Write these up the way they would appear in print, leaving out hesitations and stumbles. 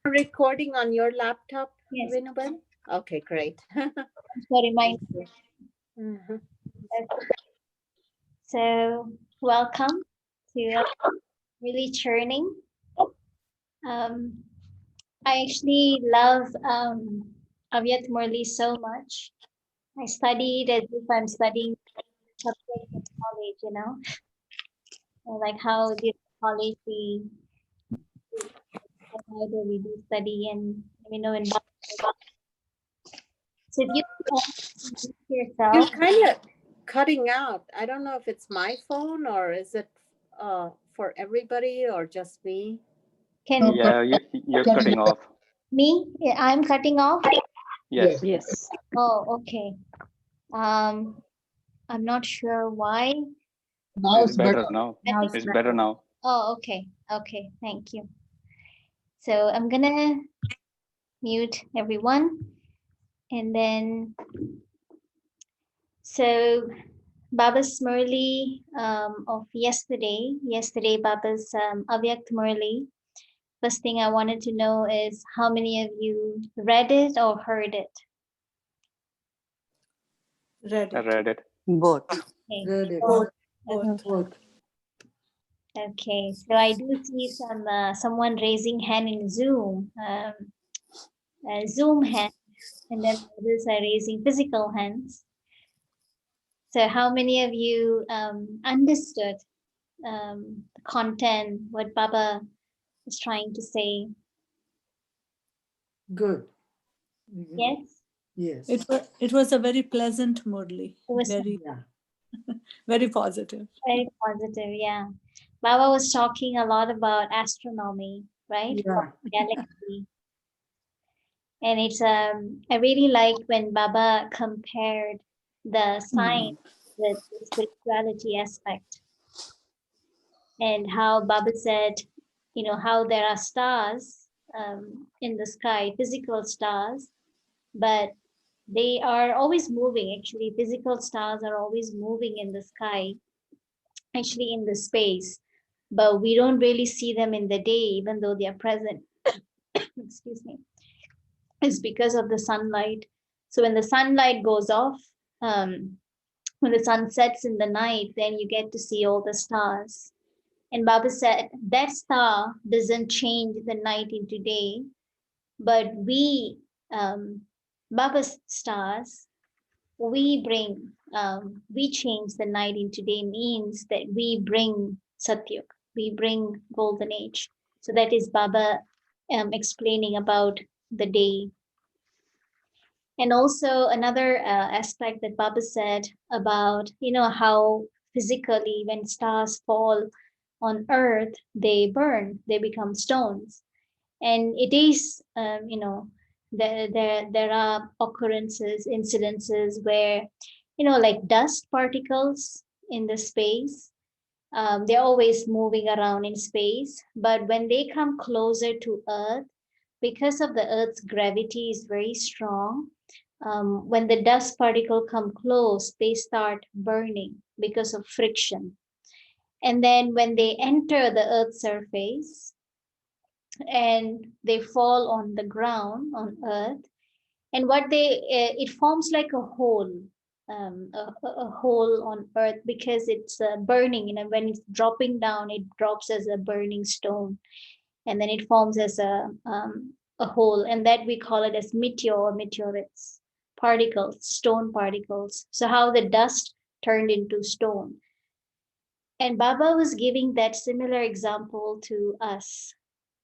Recording on your laptop, Yes. Vinubal? Okay, great. Sorry, my. Mhm. So welcome to really churning. Um, I actually love Avyakt Murli so much. I studied as if I'm studying subject in college, like how the college we do study and in. So if you introduce You're yourself, kind of cutting out. I don't know if it's my phone or is it for everybody or just me? can Yeah, you're cutting off. me? I'm cutting off. Yes, Yes. Oh, okay. Um, I'm not sure why. Now it's it's better. better now. I Now think. it's It's better better. now. Oh, okay. Okay. Thank you. So I'm gonna mute everyone, and then so Baba's Murli of yesterday Baba's Avyakt Murli. First thing I wanted to know is how many of you read it or heard it? Read I it. read it. Both. Okay. Read it. Both. Both. Both. Okay. So I do see someone raising hand in Zoom, Zoom hand, and then others are raising physical hands. So how many of you understood the content, what Baba is trying to say? Good. Yes, Yes. It was a very pleasant Murli, it was very Yeah. very positive. very positive. Yeah, Baba was talking a lot about astronomy, right? Yeah. Galaxy, and it's I really like when Baba compared the science with the spirituality aspect, and how Baba said, how there are stars in the sky, physical stars, but they are always moving. Actually, physical stars are always moving in the sky, actually in the space, but we don't really see them in the day, even though they are present. Excuse me. It's because of the sunlight. So when the sunlight goes off, um, when the sun sets in the night, then you get to see all the stars. And Baba said that star doesn't change the night into day, but um, Baba's stars, we change the night into day means that we bring Satyuk, we bring golden age. So that is Baba explaining about the day. And also another aspect that Baba said about, how physically when stars fall on earth, they burn, they become stones. And it is, there are occurrences, incidences where, like dust particles in the space, they're always moving around in space. But when they come closer to Earth, because of the Earth's gravity is very strong, when the dust particle come close, they start burning because of friction. And then when they enter the Earth's surface and they fall on the ground on Earth, and what it forms like a hole, a hole on Earth because it's burning. When it's dropping down, it drops as a burning stone, and then it forms as a hole, and that we call it as meteor or meteorites, particles, stone particles. So how the dust turned into stone. And Baba was giving that similar example to us.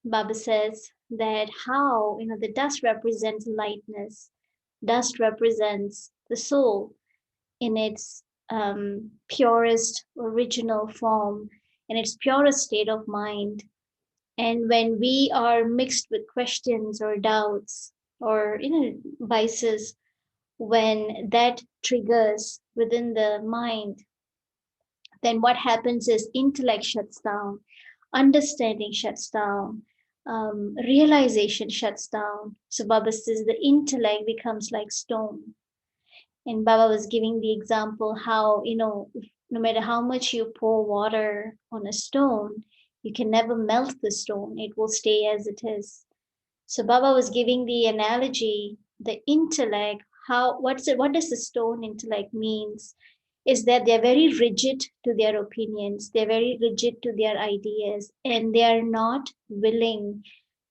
Baba says that how, the dust represents lightness, dust represents the soul in its purest original form, in its purest state of mind. And when we are mixed with questions or doubts or vices, when that triggers within the mind, then what happens is intellect shuts down, understanding shuts down, realization shuts down. So Baba says the intellect becomes like stone. And Baba was giving the example how, no matter how much you pour water on a stone, you can never melt the stone. It will stay as it is. So Baba was giving the analogy, the intellect, what does the stone intellect means is that they're very rigid to their opinions, they're very rigid to their ideas, and they are not willing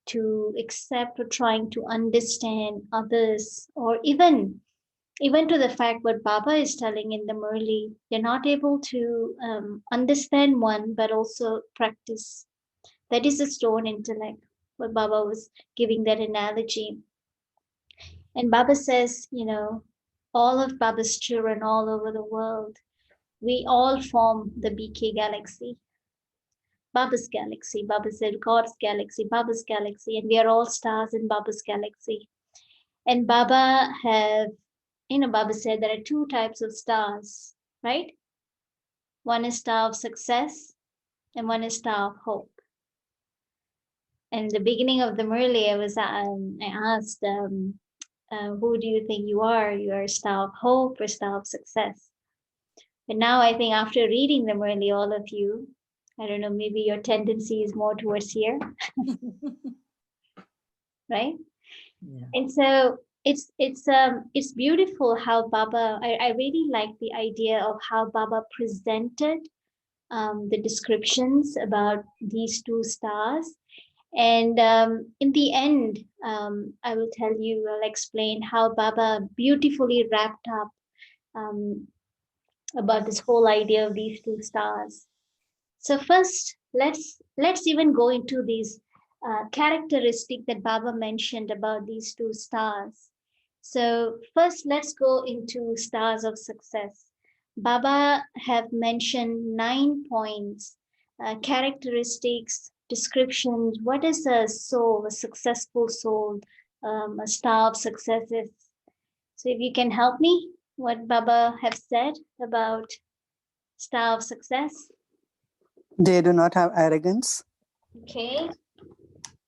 to accept or trying to understand others, or even to the fact what Baba is telling in the Murli, they're not able to understand one, but also practice. That is the stone intellect. What Baba was giving that analogy. And Baba says, all of Baba's children all over the world, we all form the BK galaxy. Baba's galaxy. Baba said God's galaxy, Baba's galaxy, and we are all stars in Baba's galaxy. And Baba said there are two types of stars, right? One is star of success and one is star of hope. And the beginning of the Murli, I asked, who do you think you are? You are a star of hope or star of success? But now I think after reading the Murli, all of you, I don't know, maybe your tendency is more towards here, right? Yeah. And so it's beautiful how Baba, I really like the idea of how Baba presented the descriptions about these two stars. And in the end, I will tell you, I'll explain how Baba beautifully wrapped up about this whole idea of these two stars. So first, let's even go into these characteristic that Baba mentioned about these two stars. So first, let's go into stars of success. Baba have mentioned 9 points, characteristics, descriptions. What is a soul, a successful soul, a star of success is? So if you can help me, what Baba have said about star of success? They do not have arrogance. Okay.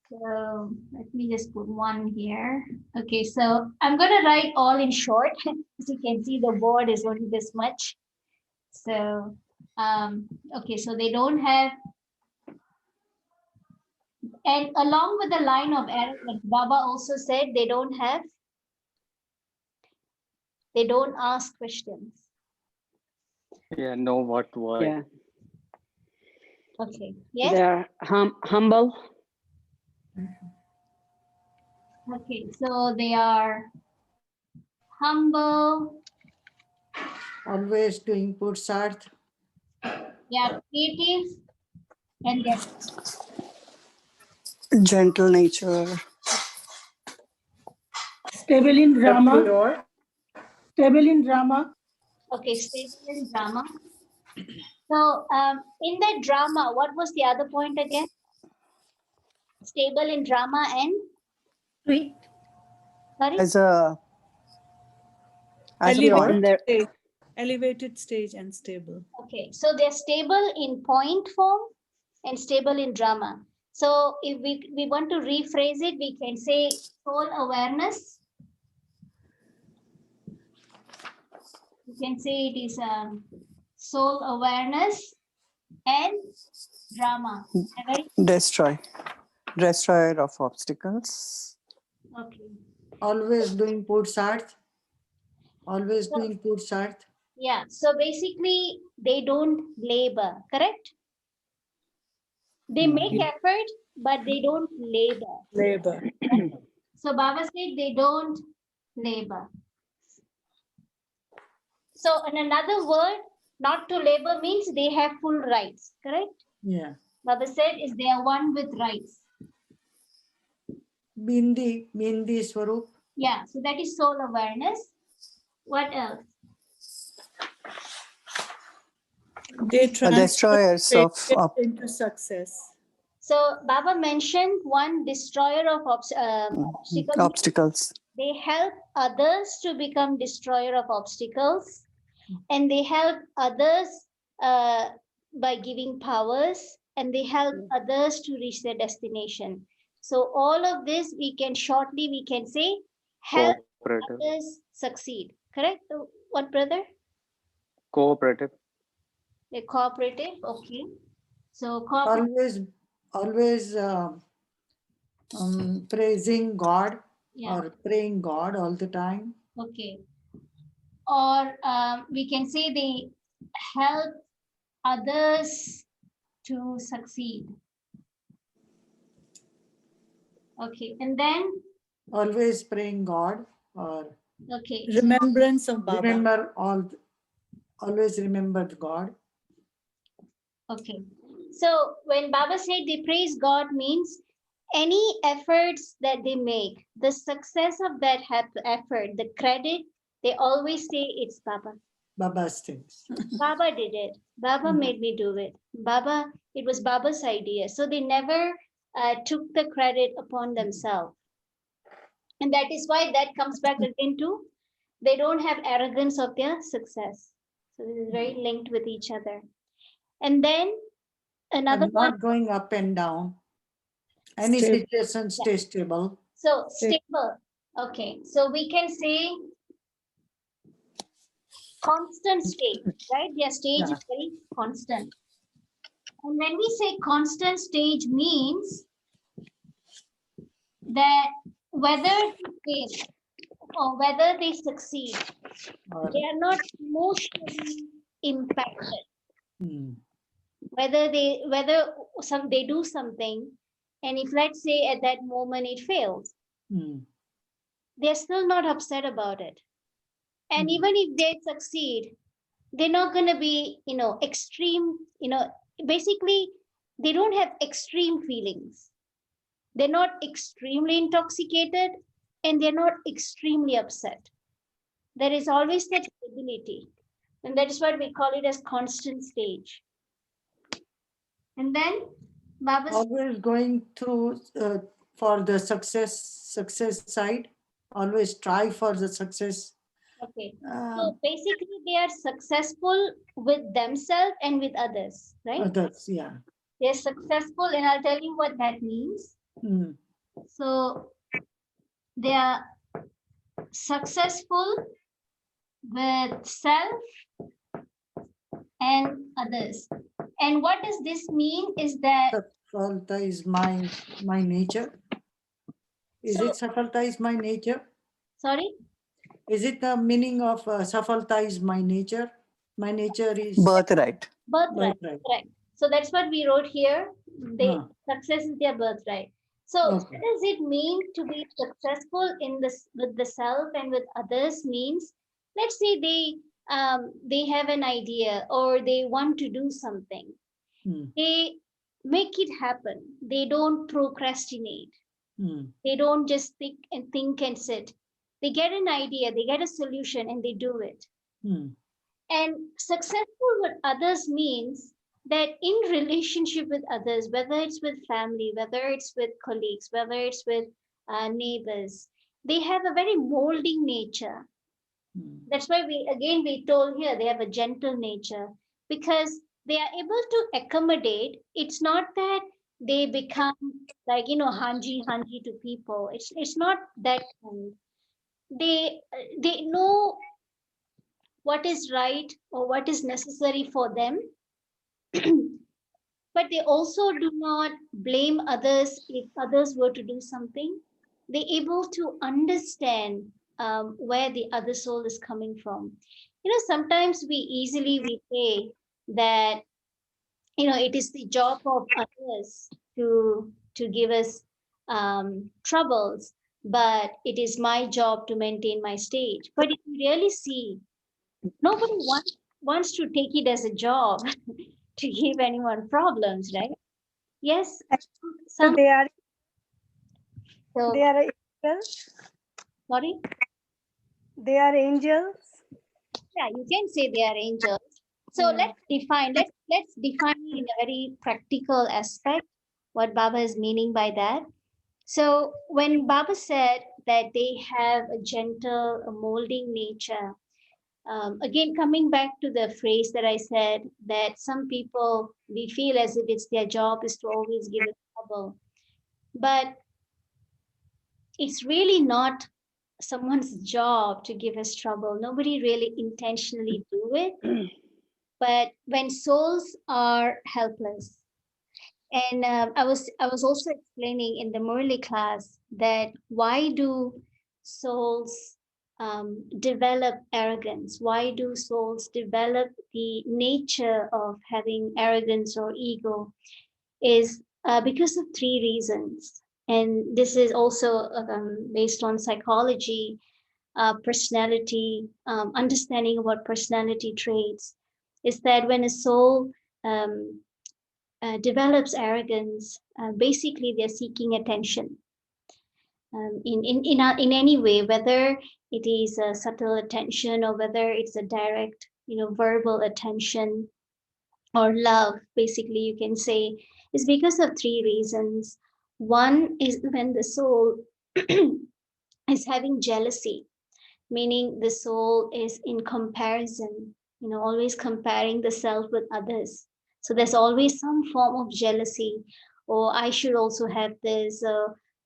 So let me just put one here. Okay, so I'm going to write all in short. As you can see, the board is only this much. So, okay, so they don't have, and along with the line of arrogance, Baba also said they don't ask questions. Yeah, know what, why. Yeah. Okay, yes? They are humble. Okay, so they are humble. Always doing Pursarth. They are creative. And they're Gentle nature. Stable in drama. Stable in drama. okay, stable in drama. So in that drama, what was the other point again? Stable in drama and? Sweet. Sorry? As a Elevated stage, elevated stage and stable. Okay, so they're stable in point form and stable in drama. So if we want to rephrase it, we can say soul awareness. You can say it is soul awareness and drama. destroyer of obstacles. Okay. Always doing Pursarth. Always doing Pursarth. Yeah, so basically they don't labor, correct? They make effort, but they don't labor. Labor. So Baba said they don't labor. So in another word, not to labor means they have full rights, correct? Yeah. Baba said is they are one with rights. Bindi Swarup. Yeah, so that is soul awareness. What else? They Destroyers of into success. So Baba mentioned one destroyer of obstacles. They help others to become destroyer of obstacles, and they help others by giving powers, and they help others to reach their destination. So all of this we can say help Cooperative. others succeed. Correct? What, brother? Cooperative. They're cooperative. Okay. So Always Praising God Yeah. or praying God all the time. Okay. Or we can say they help others to succeed. Okay. And then, Always praying God or okay. Remembrance of Baba. remember always remember God. Okay. So when Baba said they praise God means any efforts that they make, the success of that effort, the credit, they always say it's Baba. Baba's things. Baba did it. Baba Mhm. made me do it. Baba, it was Baba's idea. So they never took the credit upon themselves. And that is why that comes back again to they don't have arrogance of their success. So this is very linked with each other. And then another And one, not going up and down. Any Stable. situation stay stable. so stable. Okay, so we can say constant state, right? Their stage Yeah. is very constant. And when we say constant stage means that whether they fail or whether they succeed, Or, they are not emotionally impacted. hmm, Whether they do something, and if let's say at that moment it fails, hmm, they're still not upset about it. And even if they succeed, they're not going to be extreme, basically they don't have extreme feelings. They're not extremely intoxicated and they're not extremely upset. There is always that stability, and that is what we call it as constant stage. And then Baba's always going through for the success side. Always try for the success. okay. Uh, So basically they are successful with themselves and with others, right? others, yeah. They're successful, and I'll tell you what that means. Hmm, So they are successful with self and others. And what does this mean is that, Safalta is my nature. Is so, it Safalta is my nature? sorry, Is it the meaning of Safalta is my nature? My nature is Birthright. birthright, birthright. right? So that's what we wrote here. They Huh. success is their birthright. So Okay. what does it mean to be successful in this with the self and with others? Means, let's say they have an idea or they want to do something. Hmm, They make it happen. They don't procrastinate. hmm, They don't just think and sit. They get an idea, they get a solution, and they do it. hmm, And successful with others means that in relationship with others, whether it's with family, whether it's with colleagues, whether it's with neighbors, they have a very molding nature. hmm, That's why we told here they have a gentle nature, because they are able to accommodate. It's not that they become like hanji to people. It's not that kind. They know what is right or what is necessary for them, but they also do not blame others if others were to do something. They're able to understand where the other soul is coming from. Sometimes we say that it is the job of others to give us troubles, but it is my job to maintain my stage. But if you really see, nobody wants to take it as a job to give anyone problems, right? Yes, So some. they are So, angels. sorry. They are angels. Yeah, you can say they are angels. So Yeah. let's define it in a very practical aspect what Baba is meaning by that. So when Baba said that they have a gentle, a molding nature, again coming back to the phrase that I said, that some people we feel as if it's their job is to always give us trouble, but it's really not someone's job to give us trouble. Nobody really intentionally do it. But when souls are helpless, And I was also explaining in the Murli class that why do souls develop arrogance? Why do souls develop the nature of having arrogance or ego? Is because of three reasons. And this is also based on psychology, personality, understanding about personality traits. Is that when a soul um, develops arrogance, basically they're seeking attention in any way, whether it is a subtle attention or whether it's a direct, verbal attention or love. Basically, you can say is because of three reasons. One is when the soul is having jealousy, meaning the soul is in comparison, always comparing the self with others. So there's always some form of jealousy, or I should also have this,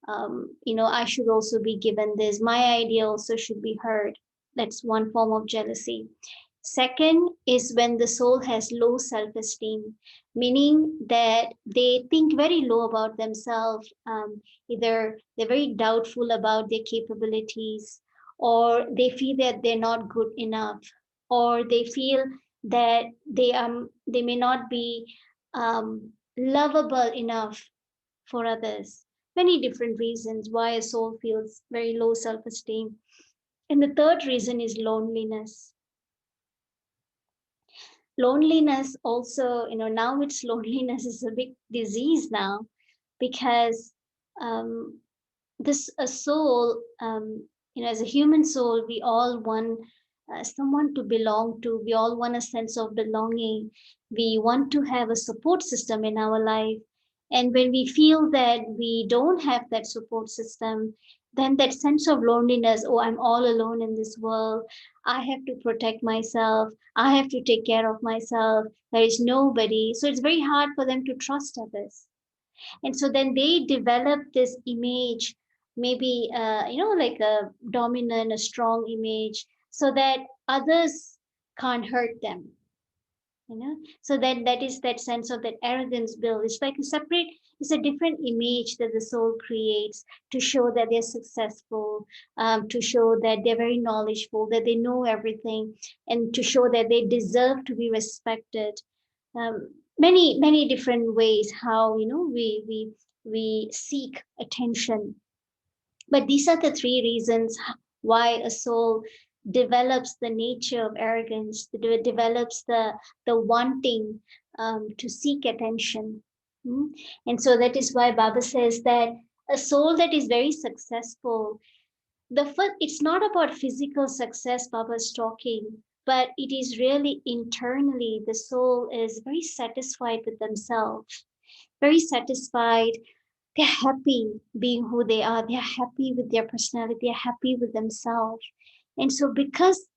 I should also be given this, my idea also should be heard. That's one form of jealousy. Second is when the soul has low self esteem, meaning that they think very low about themselves. Either they're very doubtful about their capabilities, or they feel that they're not good enough, or they feel that they may not be lovable enough for others. Many different reasons why a soul feels very low self esteem. And the third reason is loneliness. Loneliness also, now it's loneliness is a big disease now, because um, this a soul, as a human soul, we all want someone to belong to. We all want a sense of belonging. We want to have a support system in our life. And when we feel that we don't have that support system, then that sense of loneliness, oh, I'm all alone in this world. I have to protect myself. I have to take care of myself. There is nobody. So it's very hard for them to trust others. And so then they develop this image, maybe like a dominant, a strong image, so that others can't hurt them. So that is that sense of that arrogance build. It's like a separate, it's a different image that the soul creates to show that they're successful, to show that they're very knowledgeable, that they know everything, and to show that they deserve to be respected. Many different ways how we seek attention. But these are the three reasons why a soul develops the nature of arrogance, develops the wanting to seek attention. And so that is why Baba says that a soul that is very successful, the first, it's not about physical success Baba's talking, but it is really internally the soul is very satisfied with themselves, very satisfied. They're happy being who they are. They're happy with their personality. They're happy with themselves. And so because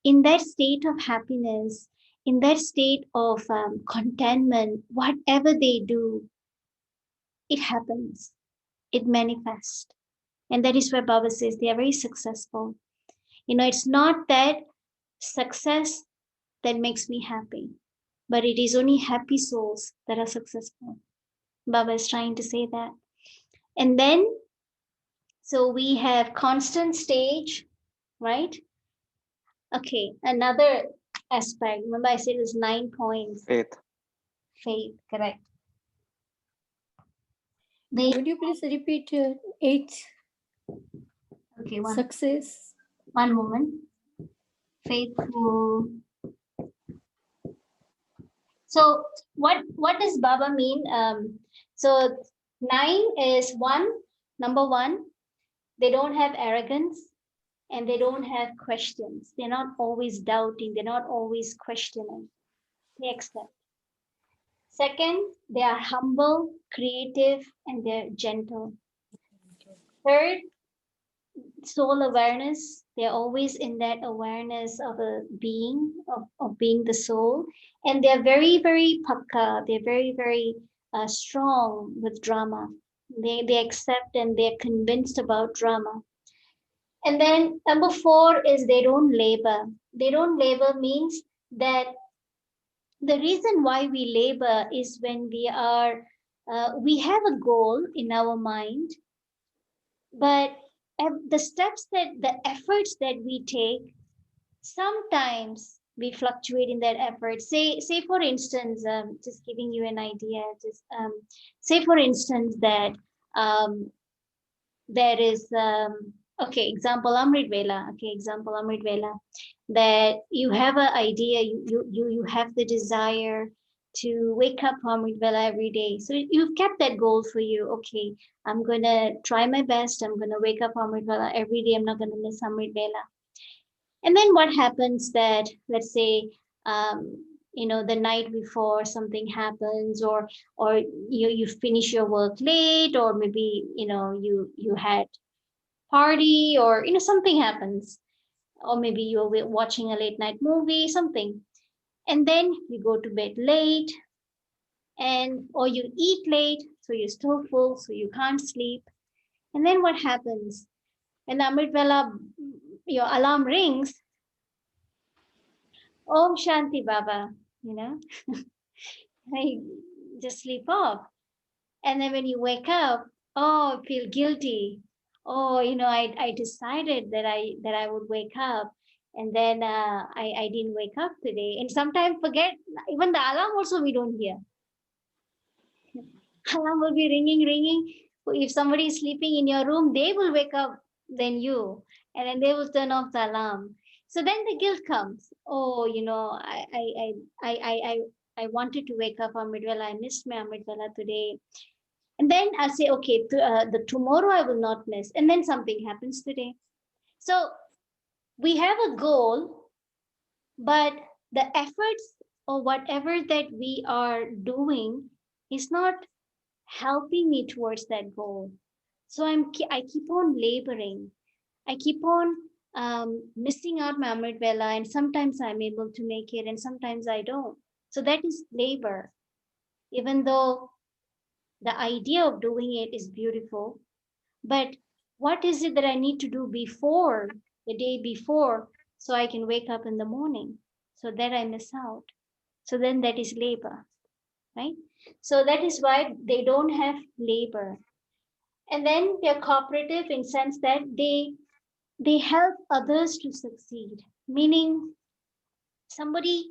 in that state of happiness, in that state of contentment, whatever they do, it happens, it manifests. And that is where Baba says they are very successful. It's not that success that makes me happy, but it is only happy souls that are successful. Baba is trying to say that. And then, so we have constant stage, right? Okay, another aspect. Remember, I said it was 9 points. Faith. Faith, correct. Would you please repeat eight? Okay, Success. One moment. Faithful. So what does Baba mean? So 9 is number one, they don't have arrogance and they don't have questions. They're not always doubting. They're not always questioning. They accept. Second, they are humble, creative, and they're gentle. Third, soul awareness. They're always in that awareness of a being, of being the soul. And they're very, very pakka. They're very, very strong with drama. They accept and they're convinced about drama. And then number 4 is they don't labor. They don't labor means that the reason why we labor is when we are We have a goal in our mind, but the steps that the efforts that we take, sometimes we fluctuate in that effort. Say for instance, just giving you an idea, just say for instance that um, there is okay, example Amrit Vela. Okay, example Amrit Vela, that you have an idea, you have the desire to wake up Amrit Vela every day. So you've kept that goal for you. Okay, I'm gonna try my best. I'm gonna wake up Amrit Vela every day. I'm not gonna miss Amrit Vela. And then what happens that, let's say, the night before something happens, or you finish your work late, or maybe you had party, or something happens, or maybe you're watching a late night movie, something, and then you go to bed late, and or you eat late, so you're still full, so you can't sleep. And then what happens when the Amrit Vela, your alarm rings? Om Shanti Baba, you know, I just sleep off. And then when you wake up, oh, feel guilty. Oh, I decided that I would wake up, and then I didn't wake up today. And sometimes forget, even the alarm also we don't hear. Alarm will be ringing. If somebody is sleeping in your room, they will wake up than you, and then they will turn off the alarm. So then the guilt comes. Oh, I wanted to wake up Amritwala. I missed my Amritwala today. And then I say, okay, the tomorrow I will not miss. And then something happens today. So we have a goal, but the efforts or whatever that we are doing is not helping me towards that goal. So I keep on laboring. I keep on missing out my Amrit Vela, and sometimes I'm able to make it, and sometimes I don't. So that is labor. Even though the idea of doing it is beautiful, but what is it that I need to do before, the day before, so I can wake up in the morning, so that I miss out? So then that is labor, right? So that is why they don't have labor. And then they're cooperative in sense that they help others to succeed, meaning somebody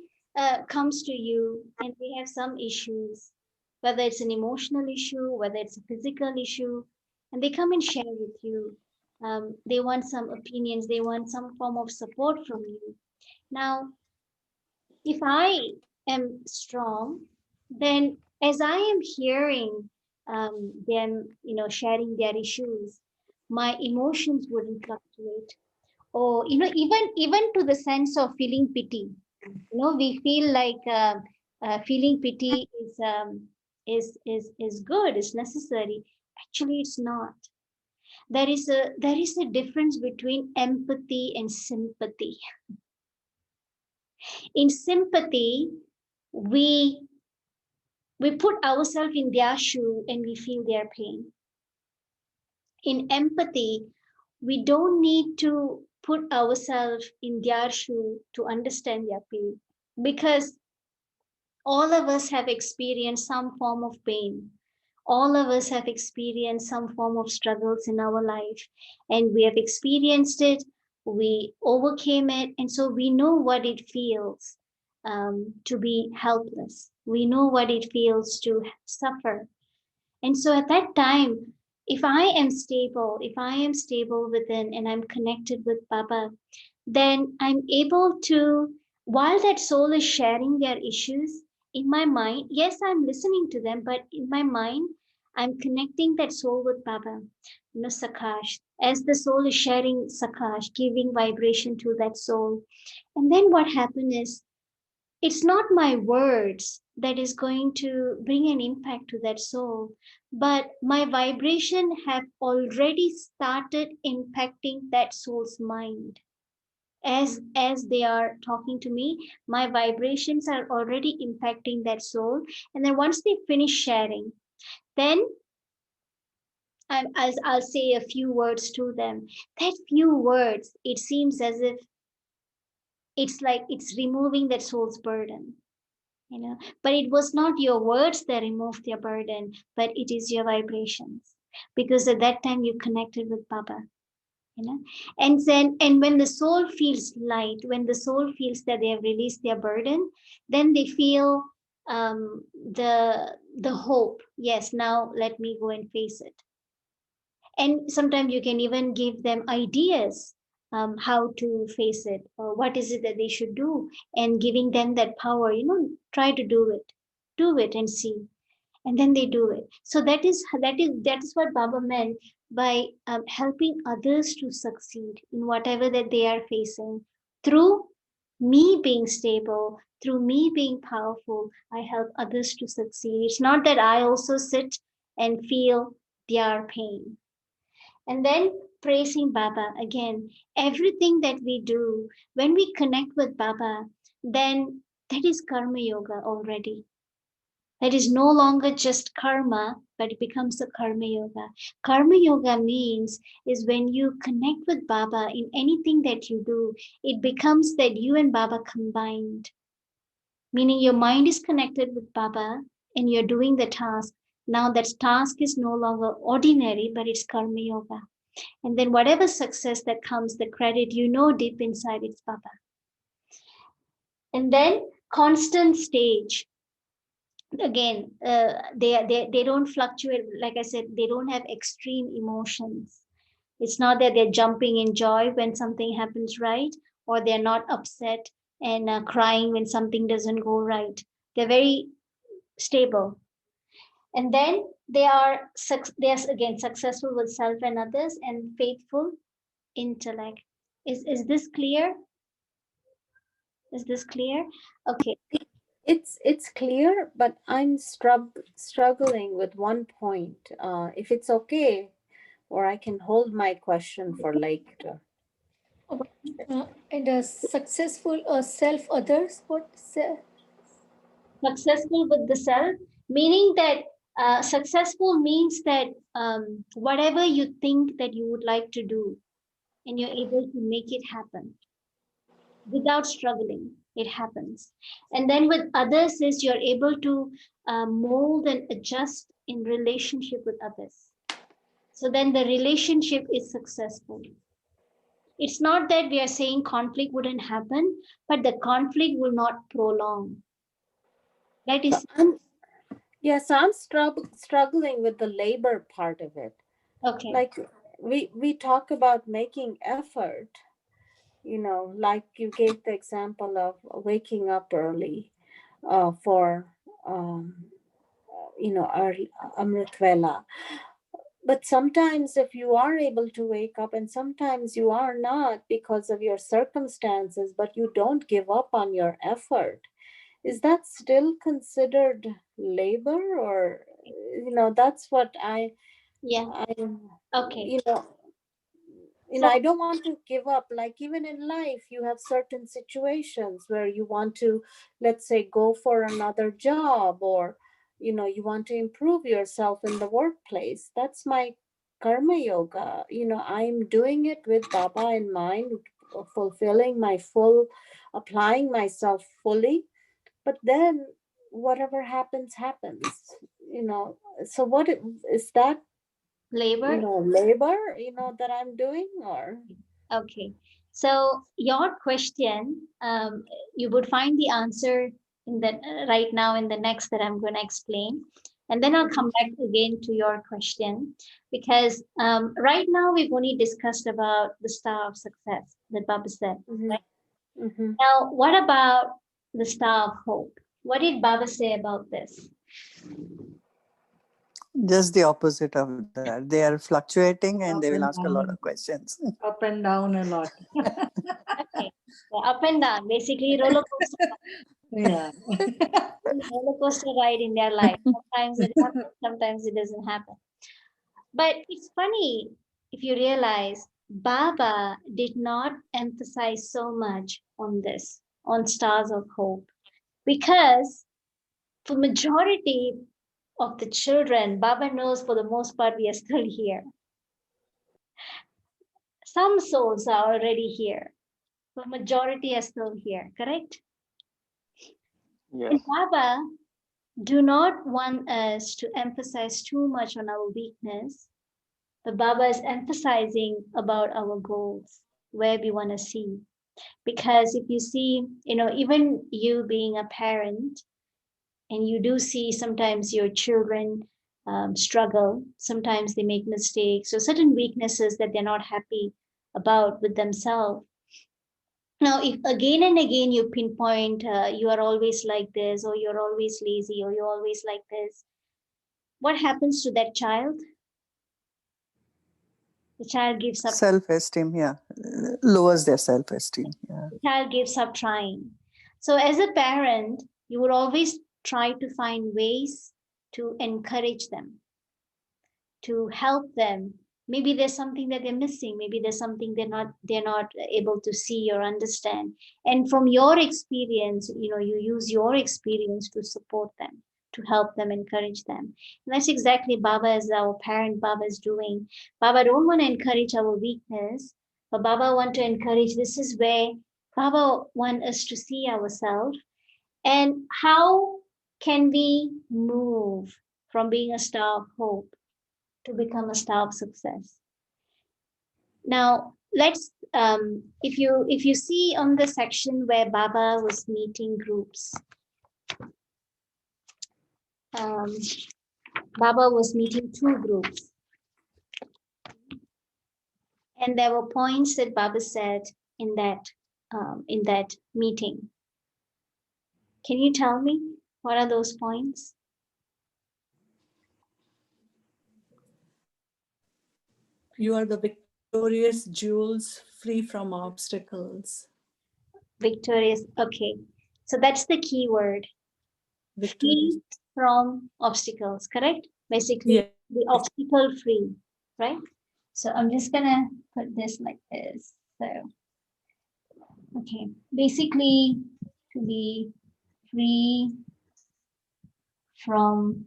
comes to you and they have some issues, whether it's an emotional issue, whether it's a physical issue, and they come and share with you. They want some opinions, they want some form of support from you. Now, if I am strong, then as I am hearing them, sharing their issues, my emotions wouldn't fluctuate. Or even to the sense of feeling pity. We feel like feeling pity is good, is necessary. Actually, it's not. There is a difference between empathy and sympathy. In sympathy, we we put ourselves in their shoe and we feel their pain. In empathy, we don't need to put ourselves in their shoe to understand their pain, because all of us have experienced some form of pain. All of us have experienced some form of struggles in our life, and we have experienced it, we overcame it, and so we know what it feels to be helpless. We know what it feels to suffer. And so at that time, if I am stable within and I'm connected with Baba, then I'm able to, while that soul is sharing their issues, in my mind, yes, I'm listening to them, but in my mind, I'm connecting that soul with Baba, Sakash, as the soul is sharing Sakash, giving vibration to that soul. And then what happens is, it's not my words that is going to bring an impact to that soul, but my vibration have already started impacting that soul's mind. As they are talking to me, my vibrations are already impacting that soul. And then once they finish sharing, then I'll say a few words to them. That few words, it seems as if it's like it's removing that soul's burden. But it was not your words that removed their burden, but it is your vibrations. Because at that time you connected with Baba. And when the soul feels light, when the soul feels that they have released their burden, then they feel the hope. Yes, now let me go and face it. And sometimes you can even give them ideas, how to face it, or what is it that they should do, and giving them that power. Try to do it and see, and then they do it. So that is what Baba meant by helping others to succeed in whatever that they are facing. Through me being stable, through me being powerful, I help others to succeed. It's not that I also sit and feel their pain. And then praising Baba again. Everything that we do, when we connect with Baba, then that is karma yoga already. That is no longer just karma, but it becomes a karma yoga. Karma yoga means is when you connect with Baba in anything that you do, it becomes that you and Baba combined. Meaning your mind is connected with Baba and you're doing the task. Now that task is no longer ordinary, but it's karma yoga. And then whatever success that comes, the credit, deep inside it's Baba. And then constant stage. Again, they don't fluctuate. Like I said, they don't have extreme emotions. It's not that they're jumping in joy when something happens right, or they're not upset and crying when something doesn't go right. They're very stable. And then they are again successful with self and others, and faithful intellect. Is this clear? Is this clear? Okay. It's clear, but I'm struggling with one point. If it's okay, or I can hold my question for later. And successful self others. What? Successful with the self, meaning that successful means that whatever you think that you would like to do, and you're able to make it happen without struggling, it happens. And then with others is you're able to mold and adjust in relationship with others. So then the relationship is successful. It's not that we are saying conflict wouldn't happen, but the conflict will not prolong. That is Yes, I'm struggling with the labor part of it. okay. Like we talk about making effort, like you gave the example of waking up early for early Amrit Vela. But sometimes if you are able to wake up, and sometimes you are not because of your circumstances, but you don't give up on your effort, is that still considered labor? Or that's what I Yeah. Okay. I don't want to give up. Like even in life, you have certain situations where you want to, let's say, go for another job, or you want to improve yourself in the workplace. That's my karma yoga. I'm doing it with Baba in mind, fulfilling my full, applying myself fully. But then whatever happens. So what is that? Labor. Labor, that I'm doing, or Okay. So your question, you would find the answer in the right now in the next that I'm going to explain, and then I'll come back again to your question, because right now we've only discussed about the star of success that Baba said. Right? Mm-hmm. Now, what about the star of hope? What did Baba say about this? Just the opposite of that. They are fluctuating and they Up will and ask a lot down. of questions. Up and down a lot. Okay, so up and down, basically roller coaster. Yeah. Roller coaster ride in their life. Sometimes it happens, sometimes it doesn't happen. But it's funny if you realize Baba did not emphasize so much on this, on stars of hope, because for majority of the children, Baba knows for the most part we are still here. Some souls are already here, but majority are still here, correct? Yes. And Baba do not want us to emphasize too much on our weakness, but Baba is emphasizing about our goals, where we want to see. Because if you see, even you being a parent, and you do see sometimes your children struggle, sometimes they make mistakes or certain weaknesses that they're not happy about with themselves. Now, if again and again you pinpoint, you are always like this, or you're always lazy, or you're always like this, what happens to that child? The child gives up. Self-esteem, yeah. Lowers their self-esteem. Yeah. The child gives up trying. So, as a parent, you would always try to find ways to encourage them, to help them. Maybe there's something that they're missing. Maybe there's something they're not able to see or understand. And from your experience, you use your experience to support them, to help them, encourage them. And that's exactly Baba, as our parent, Baba is doing. Baba don't want to encourage our weakness, but Baba want to encourage. This is where Baba want us to see ourselves, and how can we move from being a star of hope to become a star of success. Now, let's if you see on the section where Baba was meeting groups, um, Baba was meeting two groups, and there were points that Baba said in that meeting. Can you tell me what are those points? You are the victorious jewels free from obstacles. Victorious. Okay, so that's the key word. Victorious. Free from obstacles, correct? Basically, Yes. the obstacle free, right? So I'm just gonna put this like this. So, okay, basically to be free from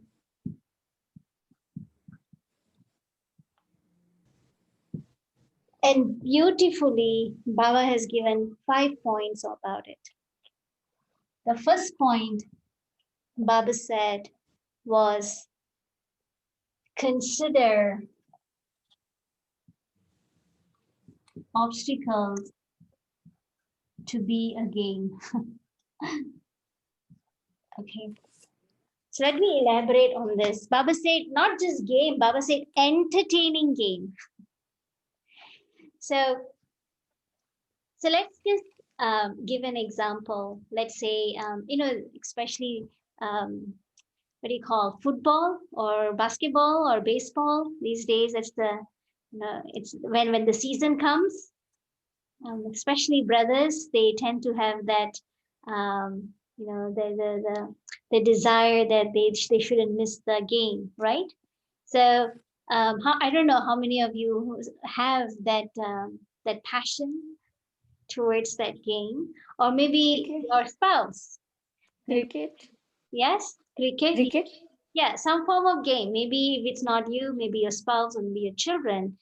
and beautifully, Baba has given 5 points about it. The first point Baba said was consider obstacles to be a game. Okay. So let me elaborate on this. Baba said not just game, Baba said entertaining game. So, let's just give an example. Let's say, especially what do you call football or basketball or baseball these days. That's it's when the season comes. Especially brothers, they tend to have that, the desire that they shouldn't miss the game, right? So I don't know how many of you have that passion towards that game, or maybe Cricket. your spouse. Cricket. Yes, cricket. Cricket. Yeah, some form of game. Maybe if it's not you, maybe your spouse or maybe your children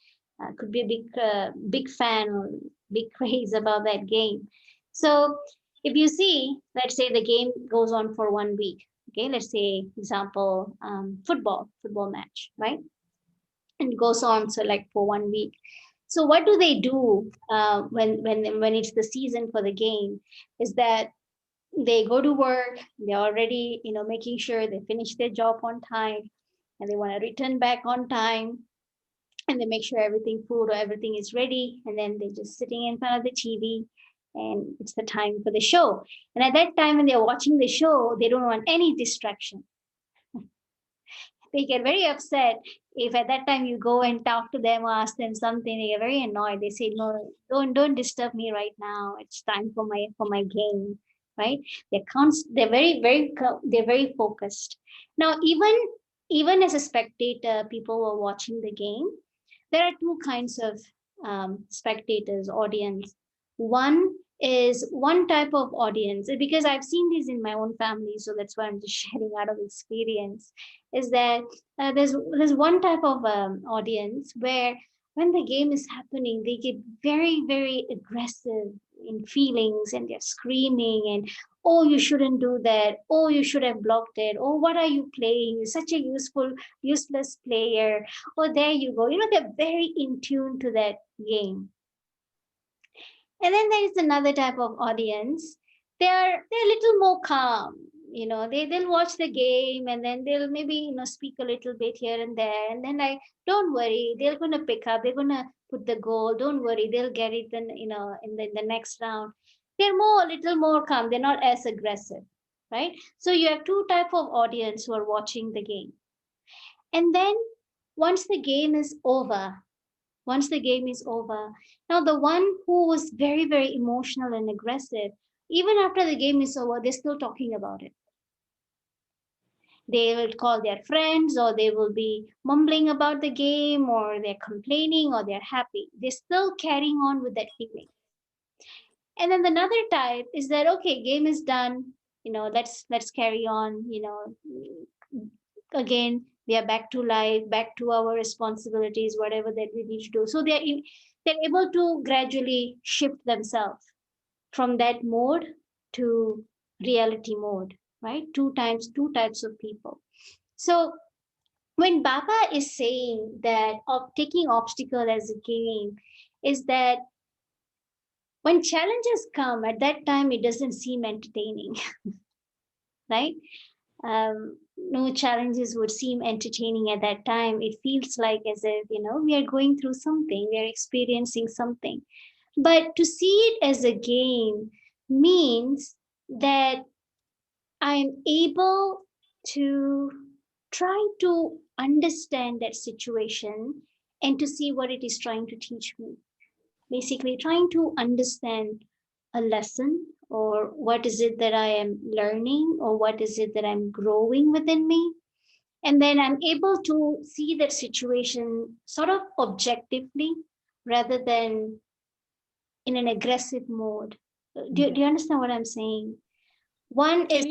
could be a big fan or big craze about that game. So if you see, let's say the game goes on for 1 week. Okay, let's say example football match, right? And it goes on so like for 1 week. So what do they do when it's the season for the game? Is that they go to work, they're already making sure they finish their job on time, and they want to return back on time, and they make sure everything food or everything is ready, and then they're just sitting in front of the TV, and it's the time for the show. And at that time when they're watching the show, they don't want any distraction. They get very upset if at that time you go and talk to them or ask them something. They get very annoyed. They say, no, don't disturb me right now, it's time for my game, right? They're very focused. Now, even as a spectator, people who are watching the game, there are two kinds of spectators, audience. One is one type of audience, because I've seen this in my own family, so that's why I'm just sharing out of experience. Is that there's one type of audience where when the game is happening, they get very aggressive in feelings, and they're screaming and oh, you shouldn't do that, oh, you should have blocked it, oh, what are you playing, you're such a useless player, oh, there you go. They're very in tune to that game. And then there is another type of audience. They're a little more calm. They'll watch the game and then they'll maybe speak a little bit here and there, and then like, don't worry, they're gonna pick up, they're gonna put the goal, don't worry, they'll get it then, in the next round. They're a little more calm, they're not as aggressive, right? So you have two type of audience who are watching the game. And then once the game is over, now the one who was very, very emotional and aggressive, even after the game is over, they're still talking about it. They will call their friends, or they will be mumbling about the game, or they're complaining, or they're happy. They're still carrying on with that feeling. And then another type is that, okay, game is done, let's carry on, again, we are back to life, back to our responsibilities, whatever that we need to do. So they're able to gradually shift themselves from that mode to reality mode, right? Two types of people. So when Baba is saying that of taking obstacle as a game, is that when challenges come, at that time it doesn't seem entertaining, right? No challenges would seem entertaining at that time. It feels like as if, we are going through something, we are experiencing something. But to see it as a game means that I'm able to try to understand that situation and to see what it is trying to teach me. Basically, trying to understand a lesson, or what is it that I am learning, or what is it that I'm growing within me. And then I'm able to see that situation sort of objectively rather than in an aggressive mode. Do you understand what I'm saying? One is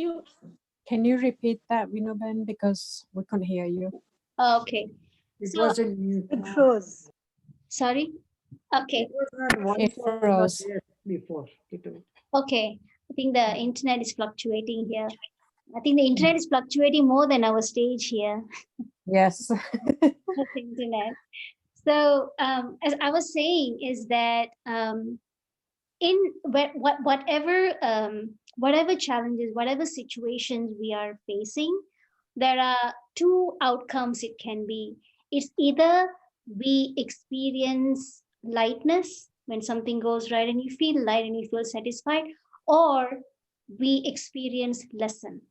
Can you repeat that, Vinoben, because we couldn't hear you. okay. It So, wasn't mute. It froze. sorry. Okay. It was not voice It was not froze. there before. Okay. I think the internet is fluctuating here. I think the internet is fluctuating more than our stage here. Yes. The internet. So, as I was saying, is that in whatever challenges, whatever situations we are facing, there are two outcomes it can be. It's either we experience lightness when something goes right and you feel light and you feel satisfied, or we experience lesson.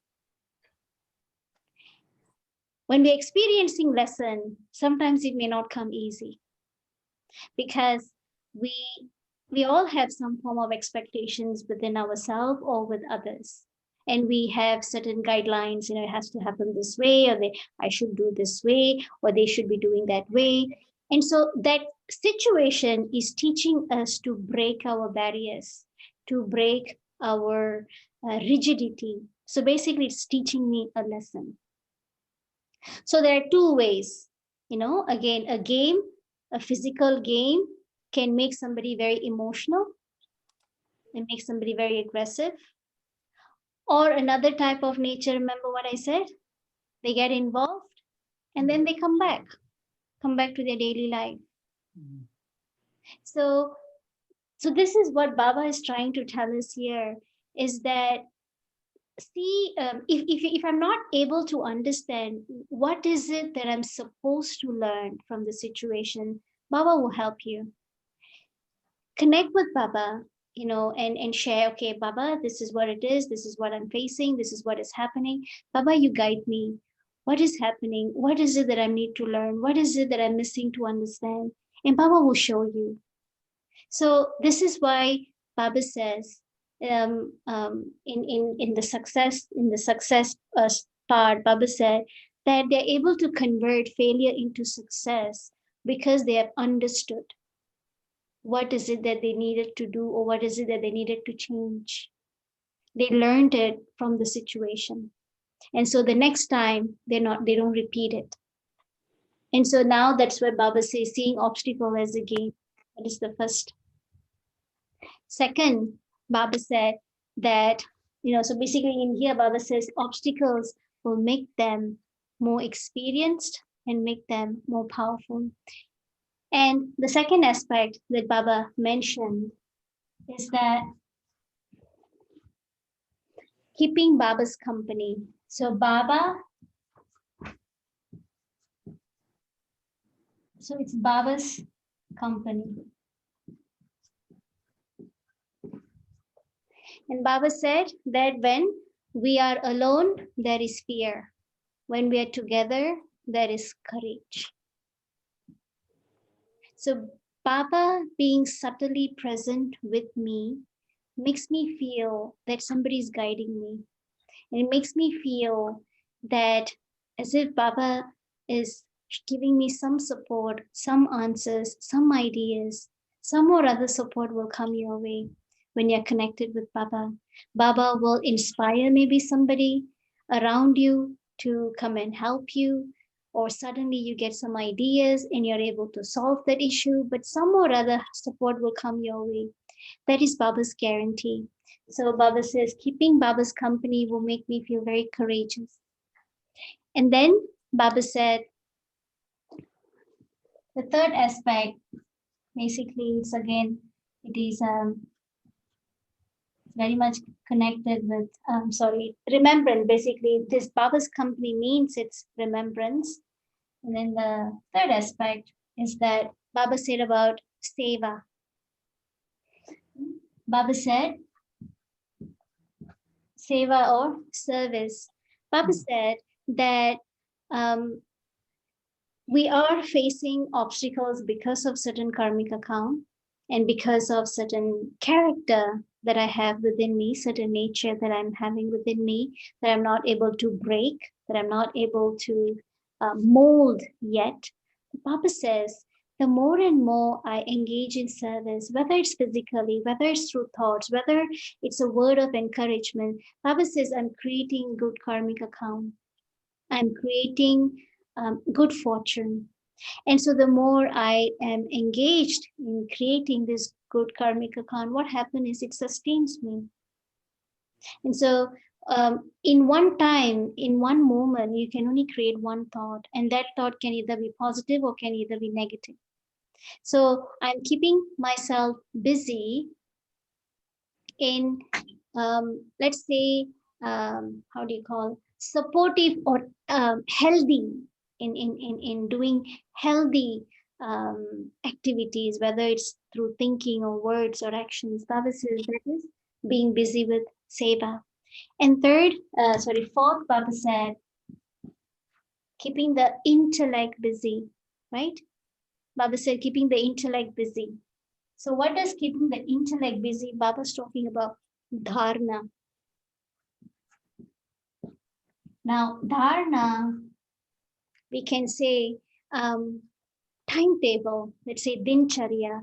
When we're experiencing lesson, sometimes it may not come easy, because we all have some form of expectations within ourselves or with others, and we have certain guidelines. It has to happen this way, or I should do this way, or they should be doing that way. And so that situation is teaching us to break our barriers, to break our rigidity. So basically, it's teaching me a lesson. So there are two ways. Again, a physical game can make somebody very emotional and make somebody very aggressive. Or another type of nature, remember what I said? They get involved and then they come back to their daily life. So this is what Baba is trying to tell us here, is that, see, if I'm not able to understand what is it that I'm supposed to learn from the situation, Baba will help you. Connect with Baba, and share, okay, Baba, this is what it is, this is what I'm facing, this is what is happening. Baba, you guide me. What is happening? What is it that I need to learn? What is it that I'm missing to understand? And Baba will show you. So this is why Baba says, in the success part, Baba said that they're able to convert failure into success because they have understood what is it that they needed to do, or what is it that they needed to change. They learned it from the situation. And so the next time they don't repeat it. And so now that's where Baba says, seeing obstacle as a game. That is the first. Second, Baba said that, So basically in here, Baba says obstacles will make them more experienced and make them more powerful. And the second aspect that Baba mentioned is that keeping Baba's company. So it's Baba's company. And Baba said that when we are alone, there is fear. When we are together, there is courage. So Baba being subtly present with me makes me feel that somebody is guiding me. And it makes me feel that as if Baba is giving me some support, some answers, some ideas, some or other support will come your way when you're connected with Baba. Baba will inspire maybe somebody around you to come and help you, or suddenly you get some ideas and you're able to solve that issue, but some or other support will come your way. That is Baba's guarantee. So Baba says, keeping Baba's company will make me feel very courageous. And then Baba said, the third aspect, basically, is again, it is very much connected with, remembrance. Basically, this Baba's company means it's remembrance. And then the third aspect is that Baba said about seva. Baba said, seva or service. Baba said that we are facing obstacles because of certain karmic account and because of certain character that I have within me, certain nature that I'm having within me, that I'm not able to break, that I'm not able to mold yet. Baba says, the more and more I engage in service, whether it's physically, whether it's through thoughts, whether it's a word of encouragement, Baba says, I'm creating good karmic account. I'm creating good fortune. And so the more I am engaged in creating this good karmic account, what happens is it sustains me. And so in one time, in one moment, you can only create one thought, and that thought can either be positive or can either be negative. So I'm keeping myself busy in, let's say, how do you call, supportive or healthy, in doing healthy activities, whether it's through thinking or words or actions. Baba says that is being busy with seva. And fourth, Baba said, keeping the intellect busy, right? Baba said, keeping the intellect busy. So what does keeping the intellect busy? Baba's talking about dharna. Now, dharna, we can say timetable, let's say dincharya,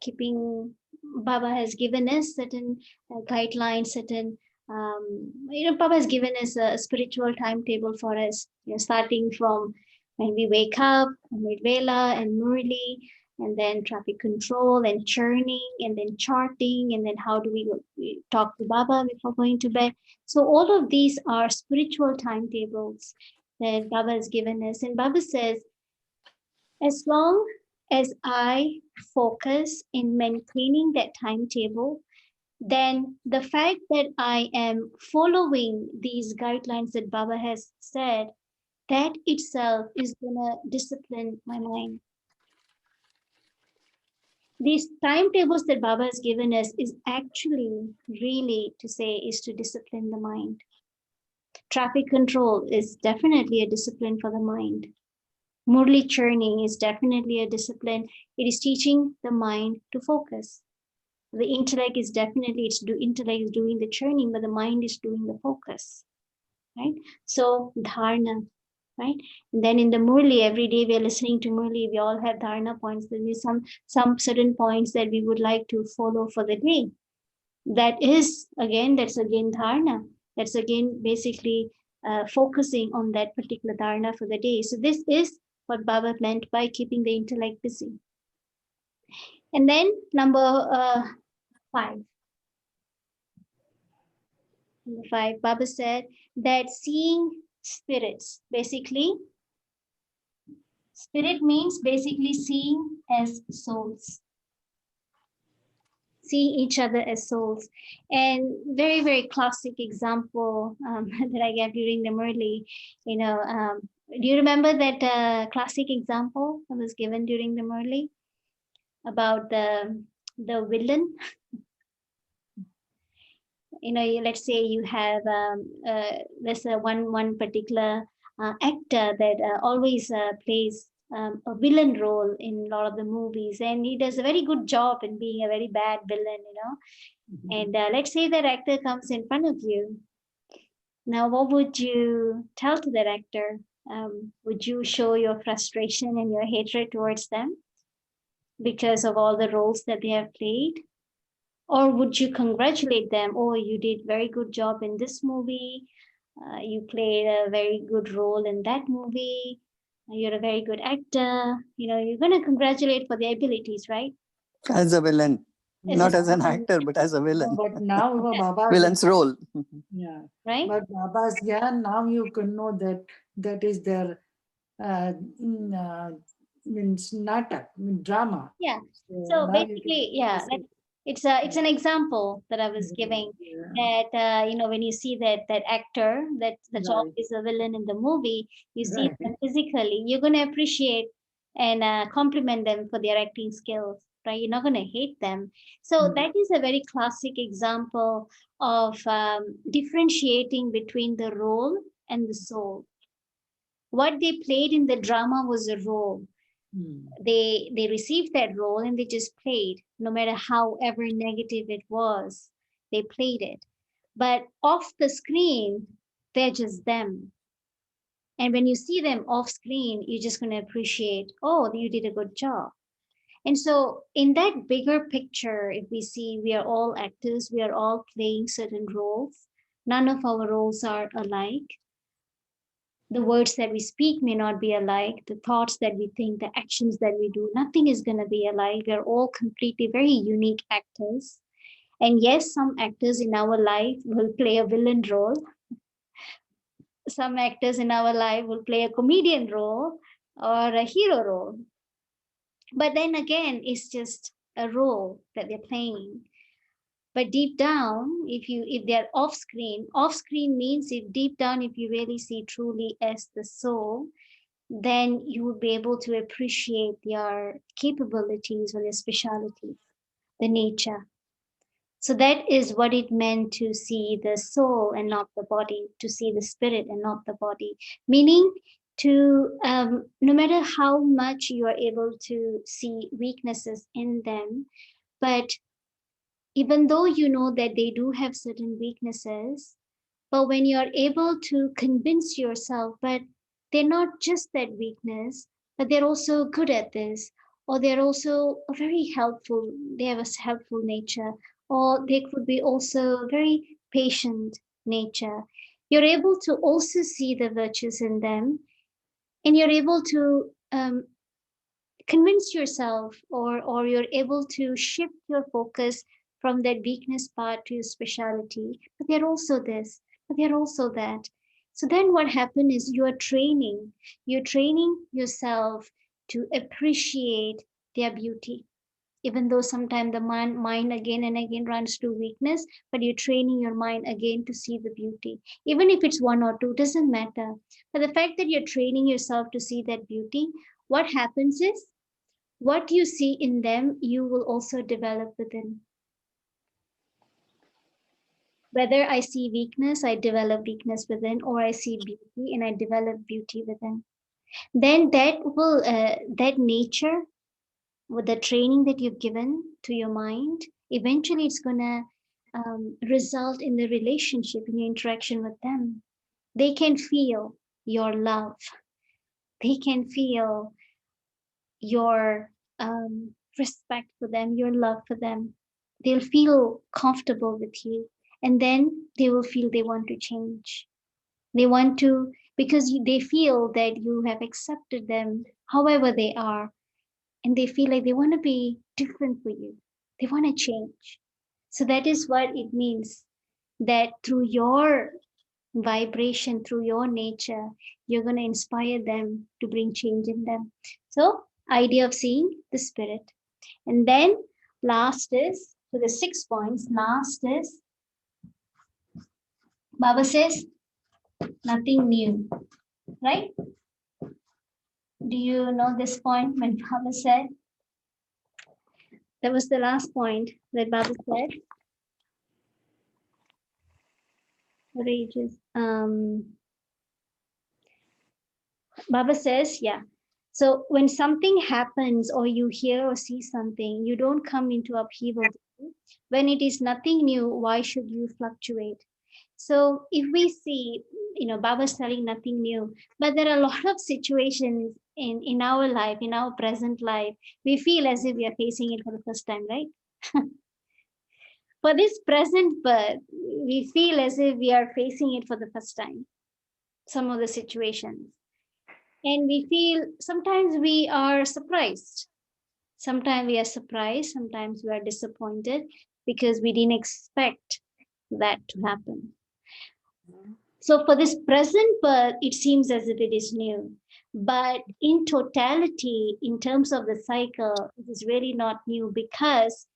keeping, Baba has given us certain guidelines, certain, Baba has given us a spiritual timetable for us, starting from when we wake up, Amrit and Murli, and then traffic control and churning, and then charting, and then how do we talk to Baba before going to bed. So all of these are spiritual timetables that Baba has given us. And Baba says, as long as I focus in maintaining that timetable, then the fact that I am following these guidelines that Baba has said, that itself is gonna discipline my mind. These timetables that Baba has given us is actually really to say is to discipline the mind. Traffic control is definitely a discipline for the mind. Murli churning is definitely a discipline. It is teaching the mind to focus. The intellect is definitely, intellect is doing the churning, but the mind is doing the focus, right? So dharna, right? And then in the Murli, every day we are listening to Murli, we all have dharna points. There is some certain points that we would like to follow for the day. That's again dharna. That's again basically focusing on that particular dharna for the day. So this is what Baba meant by keeping the intellect busy. And then number 5. Number 5, Baba said that seeing spirits, basically, spirit means basically seeing as souls, seeing each other as souls. And very, very classic example that I gave during the Murli, do you remember that classic example that was given during the Murli about the villain? Let's say you have there's one particular actor that always plays a villain role in a lot of the movies, and he does a very good job in being a very bad villain. And let's say that actor comes in front of you. Now, what would you tell to that actor? Would you show your frustration and your hatred towards them because of all the roles that they have played? Or would you congratulate them? Oh, you did very good job in this movie. You played a very good role in that movie. You're a very good actor. You're going to congratulate for their abilities, right? As a villain, As not a- as an actor, but as a villain. But now Baba, Villain's role. yeah. Right? But Baba's Gyan, now you can know that is their means natak, drama. Yeah. So So now you basically, can yeah, see. it's an example that I was giving that when you see that actor that's Right. always a villain in the movie, you see Right. them physically, you're going to appreciate and compliment them for their acting skills, right? You're not going to hate them. So that is a very classic example of differentiating between the role and the soul. What they played in the drama was a role. They received that role and they just played, no matter however negative it was, they played it. But off the screen, they're just them. And when you see them off screen, you're just going to appreciate, oh, you did a good job. And so in that bigger picture, if we see we are all actors, we are all playing certain roles, none of our roles are alike. The words that we speak may not be alike, the thoughts that we think, the actions that we do, nothing is going to be alike. We're all completely very unique actors. And yes, some actors in our life will play a villain role. Some actors in our life will play a comedian role or a hero role. But then again, it's just a role that they're playing. But deep down, if they're off screen means if deep down, if you really see truly as the soul, then you will be able to appreciate their capabilities or their specialities, the nature. So that is what it meant to see the soul and not the body, to see the spirit and not the body. Meaning to, no matter how much you are able to see weaknesses in them, but even though you know that they do have certain weaknesses, but when you're able to convince yourself, but they're not just that weakness, but they're also good at this, or they're also very helpful, they have a helpful nature, or they could be also very patient nature. You're able to also see the virtues in them, and you're able to convince yourself, or you're able to shift your focus from that weakness part to your specialty. But they're also this, but they're also that. So then what happens is you're training yourself to appreciate their beauty. Even though sometimes the mind again and again runs to weakness, but you're training your mind again to see the beauty. Even if it's one or two, doesn't matter. But the fact that you're training yourself to see that beauty, what happens is what you see in them, you will also develop within. Whether I see weakness, I develop weakness within, or I see beauty and I develop beauty within. Then that nature, with the training that you've given to your mind, eventually it's gonna result in the relationship, in your interaction with them. They can feel your love. They can feel your respect for them, your love for them. They'll feel comfortable with you, and then they will feel they want to change. They want to, because they feel that you have accepted them however they are, and they feel like they want to be different for you. They want to change. So that is what it means that through your vibration, through your nature, you're going to inspire them to bring change in them. So, idea of seeing the spirit. And then last is, so the 6 points, last is, Baba says, nothing new, right? Do you know this point when Baba said? That was the last point that Baba said. Courageous. Baba says, yeah. So when something happens or you hear or see something, you don't come into upheaval. When it is nothing new, why should you fluctuate? So if we see, Baba's telling nothing new, but there are a lot of situations in our life, in our present life, we feel as if we are facing it for the first time, right? For this present birth, we feel as if we are facing it for the first time, some of the situations. And we feel sometimes we are surprised. Sometimes we are surprised, sometimes we are disappointed because we didn't expect that to happen. So for this present birth, it seems as if it is new. But in totality, in terms of the cycle, it is really not new because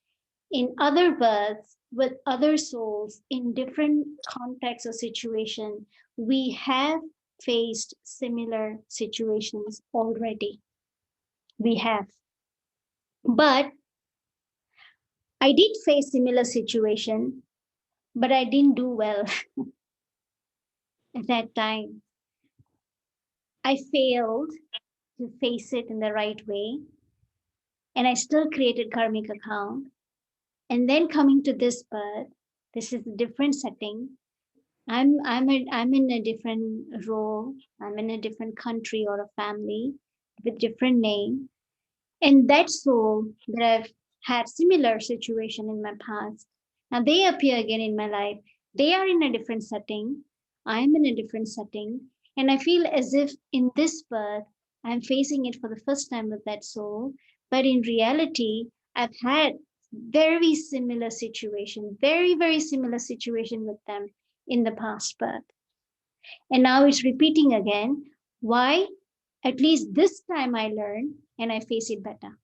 in other births, with other souls, in different contexts or situation, we have faced similar situations already. We have. But I did face similar situation, but I didn't do well at that time. I failed to face it in the right way, and I still created karmic account. And then coming to this birth, this is a different setting. I'm in a different role. I'm in a different country or a family with different name. And that soul that I've had similar situation in my past, now they appear again in my life. They are in a different setting. I'm in a different setting. And I feel as if in this birth, I'm facing it for the first time with that soul. But in reality, I've had very similar situation, very similar situation with them in the past birth. And now it's repeating again. Why? At least this time I learn and I face it better.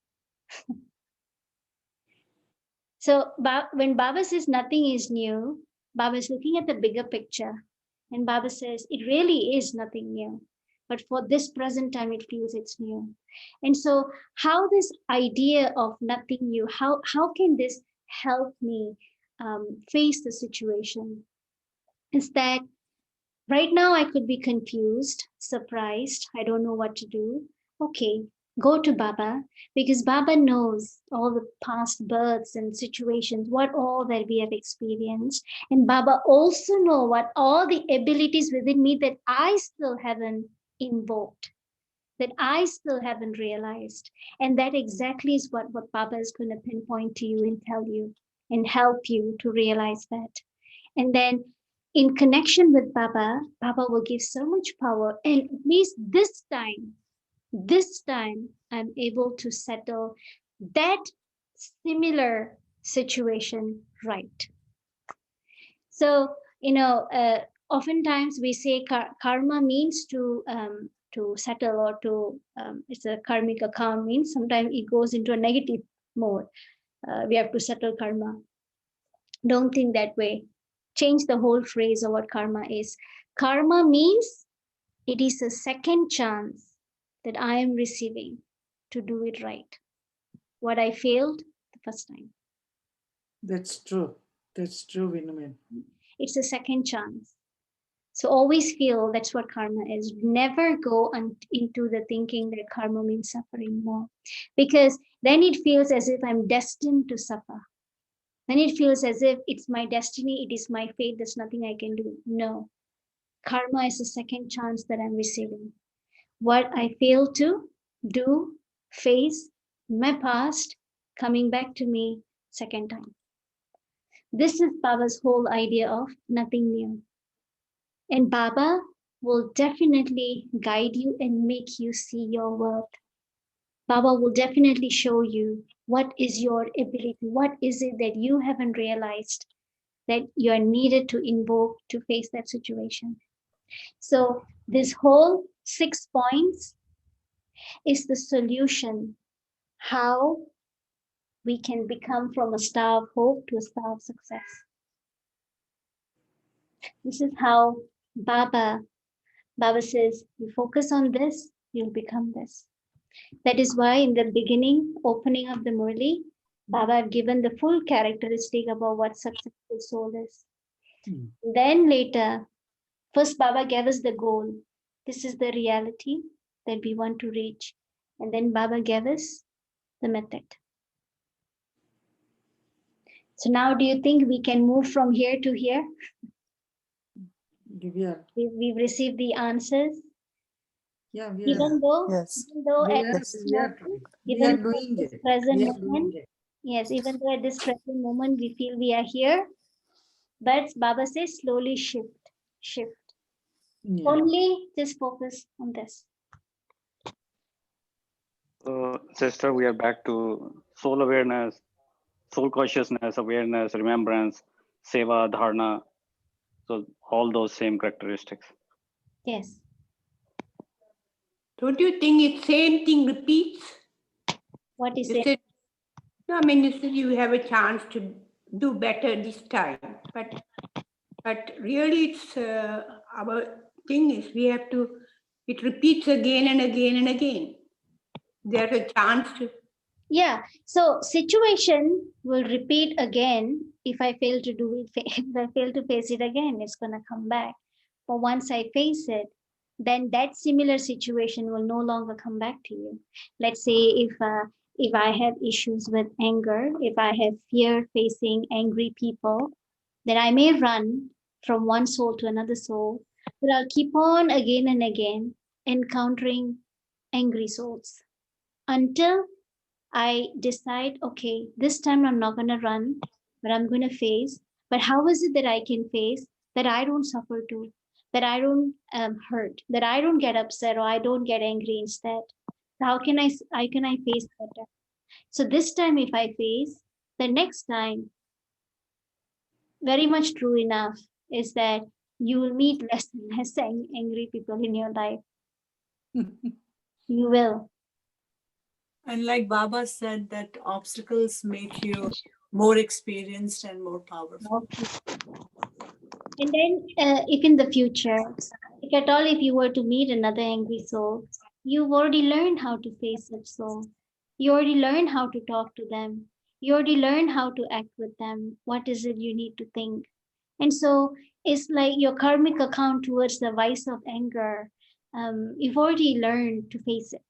So when Baba says nothing is new, Baba is looking at the bigger picture. And Baba says it really is nothing new. But for this present time, it feels it's new. And so how this idea of nothing new, how can this help me face the situation? Is that right now I could be confused, surprised, I don't know what to do. Okay, go to Baba because Baba knows all the past births and situations, what all that we have experienced. And Baba also know what all the abilities within me that I still haven't invoked, that I still haven't realized. And that exactly is what Baba is going to pinpoint to you and tell you and help you to realize that. And then in connection with Baba, Baba will give so much power. And at least this time, I'm able to settle that similar situation right. So, oftentimes we say karma means to settle or to, it's a karmic account means sometimes it goes into a negative mode. We have to settle karma. Don't think that way. Change the whole phrase of what karma is. Karma means it is a second chance that I am receiving to do it right. What I failed the first time. That's true. That's true, Vinaman. It's a second chance. So always feel that's what karma is. Never go into the thinking that karma means suffering more. Because then it feels as if I'm destined to suffer. Then it feels as if it's my destiny, it is my fate, there's nothing I can do. No. Karma is a second chance that I'm receiving. What I failed to do, face, my past, coming back to me second time. This is Baba's whole idea of nothing new. And Baba will definitely guide you and make you see your worth. Baba will definitely show you what is your ability, what is it that you haven't realized. that you are needed to invoke to face that situation. So this whole 6 points is the solution, how we can become from a star of hope to a star of success. This is how Baba says, you focus on this, you'll become this. That is why in the beginning, opening of the Murli, Baba had given the full characteristic about what successful soul is. Then later, first Baba gave us the goal. This is the reality that we want to reach. And then Baba gave us the method. So now do you think we can move from here to here? Yeah, We've received the answers. yeah, we Even are, though, Yes. even though at we this are, moment, we even are though at doing this it. present We are doing moment, it. yes, even though at this present moment we feel we are here, but Baba says slowly shift. Yeah. Only just focus on this. So, sister, we are back to soul awareness, soul consciousness, awareness, remembrance, seva, dharana. So all those same characteristics. Yes. Don't you think it's same thing repeats? What is You it? said, no, I mean, you said you have a chance to do better this time, but really it's our thing is we have to, it repeats again and again and again. There's a chance to. Yeah. So situation will repeat again if I fail to do it. If I fail to face it again, it's gonna come back. But once I face it, then that similar situation will no longer come back to you. Let's say if I have issues with anger, if I have fear facing angry people, then I may run from one soul to another soul, but I'll keep on again and again encountering angry souls until I decide, okay, this time I'm not going to run, but I'm going to face. But how is it that I can face that I don't suffer too, that I don't hurt, that I don't get upset or I don't get angry instead? How can I face better? So this time, if I face, the next time, very much true enough, is that you will meet less and less angry people in your life. You will. And like Baba said, that obstacles make you more experienced and more powerful. And then, if in the future, if at all, if you were to meet another angry soul, you've already learned how to face such soul. You already learned how to talk to them. You already learned how to act with them. What is it you need to think? And so it's like your karmic account towards the vice of anger. You've already learned to face it.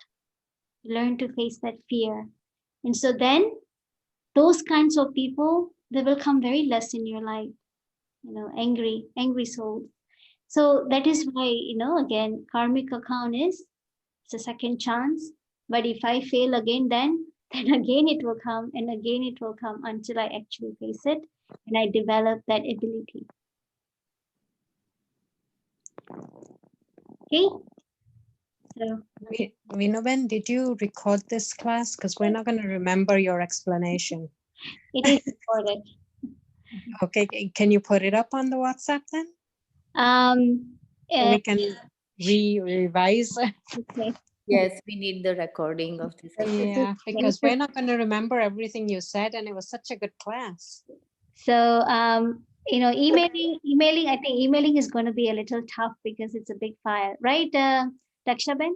Learn to face that fear. And so then those kinds of people, they will come very less in your life. Angry souls. So that is why, again, karmic account is it's a second chance. But if I fail again, then then again it will come and again it will come until I actually face it and I develop that ability. Okay. So Vinoben, did you record this class? Because we're not going to remember your explanation. it is recorded. Okay, can you put it up on the WhatsApp then? So Uh, we can revise. okay. Yes, we need the recording of this. Yeah, because we're not going to remember everything you said, and it was such a good class. So emailing. I think emailing is going to be a little tough because it's a big file, right, Rakshaben?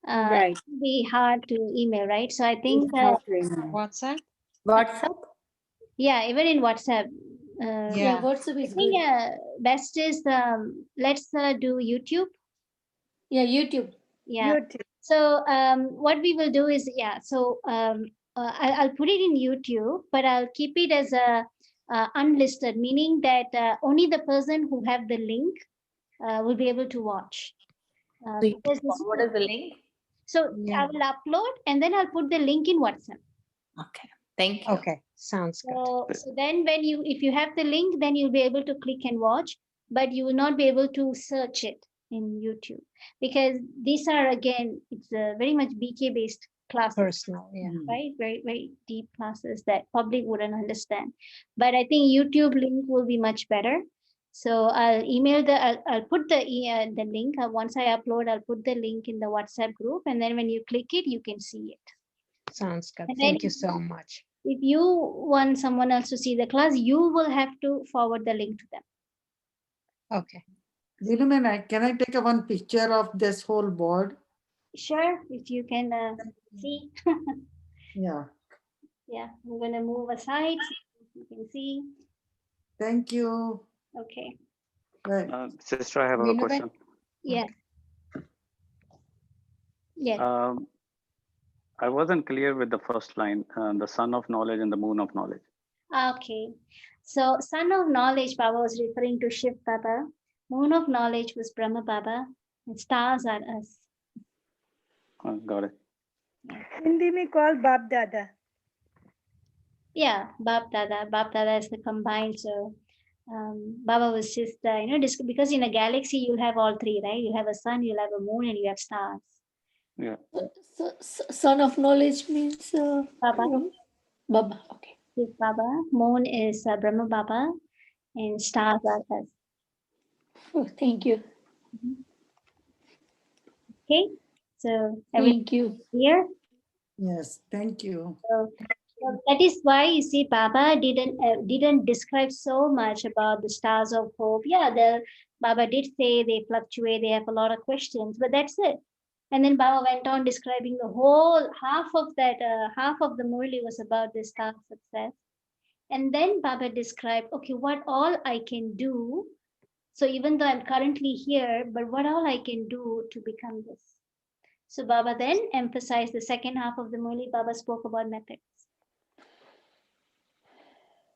Right. It'll be hard to email, right? So I think It's hard to remember. WhatsApp? WhatsApp? yeah, even in WhatsApp. Yeah, WhatsApp I is think good. best is let's do YouTube. Yeah, YouTube. Yeah. So what we will do is So I'll put it in YouTube, but I'll keep it as a unlisted, meaning that only the person who have the link will be able to watch. So you Because this forward us the link? So Yeah. I will upload and then I'll put the link in WhatsApp. Okay, thank you. Okay, sounds good. So then if you have the link, then you'll be able to click and watch, but you will not be able to search it in YouTube because these are again, it's very much BK based classes. Personal, yeah. Right? Very, very deep classes that public wouldn't understand. But I think YouTube link will be much better. So I'll put the link. Once I upload, I'll put the link in the WhatsApp group. And then when you click it, you can see it. Sounds good. And then Thank you so much. if you want someone else to see the class, you will have to forward the link to them. Okay. Can I take one picture of this whole board? Sure, if you can see. Yeah. Yeah, I'm going to move aside so you can see. Thank you. Okay. Right. Sister, I have a question. Yeah. Yes. I wasn't clear with the first line, the sun of knowledge and the moon of knowledge. Okay. So sun of knowledge, Baba was referring to Shiv Baba. Moon of knowledge was Brahma Baba. And stars are us. Got it. Hindi में call Bap Dada. Yeah, Bap Dada. Bap Dada is the combined. So Baba was just, because in a galaxy, you'll have all three, right? You have a sun, you'll have a moon, and you have stars. Yeah. So, son of knowledge means Baba. Baba. Okay. Is Baba. Moon is Brahma Baba, and stars are us. Oh, thank you. Okay. So thank you. Clear? Yes. Thank you. So that is why you see Baba didn't describe so much about the stars of hope. Yeah, the Baba did say they fluctuate, they have a lot of questions, but that's it. And then Baba went on describing the whole half of the Murli was about the star success. And then Baba described, okay, what all I can do. So even though I'm currently here, but what all I can do to become this. So Baba then emphasized the second half of the Murli. Baba spoke about methods.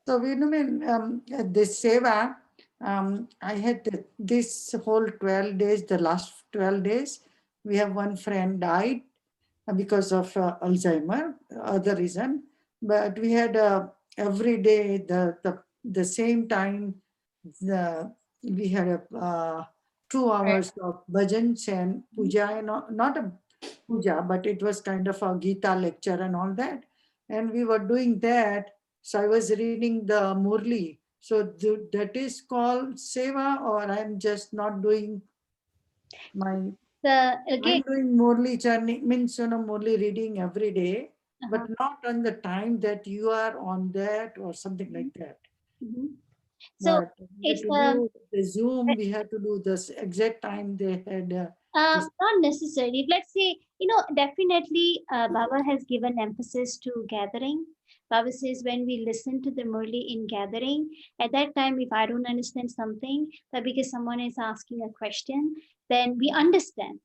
So this seva, I had this whole 12 days, the last 12 days, we have one friend died because of Alzheimer, other reason. But we had every day the same time, we had 2 hours of bhajans and puja, and not a puja, but it was kind of a Gita lecture and all that. And we were doing that. So I was reading the Murli. So that is called seva, or I'm just not doing my... I'm doing Murli Churning, means Murli reading every day, but not on the time that you are on that or something like that. So but it's the Zoom, we had to do this exact time they had. Not necessarily. Let's say, definitely Baba has given emphasis to gathering. Baba says when we listen to the Murli in gathering, at that time, if I don't understand something, but because someone is asking a question, then we understand.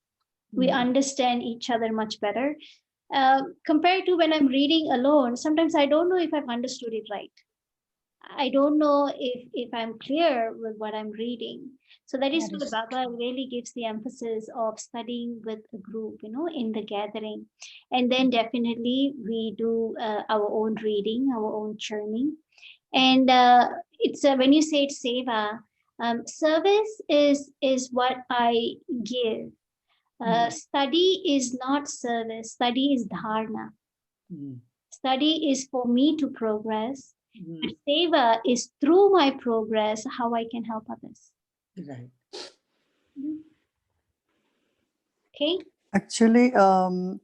We understand each other much better. Compared to when I'm reading alone, sometimes I don't know if I've understood it right. I don't know if I'm clear with what I'm reading. So that is why Baba really gives the emphasis of studying with a group, in the gathering. And then definitely we do our own reading, our own churning. And it's when you say it's seva, service is what I give. Study is not service. Study is dharna. Study is for me to progress. But seva is through my progress how I can help others. Right. Okay. Actually, on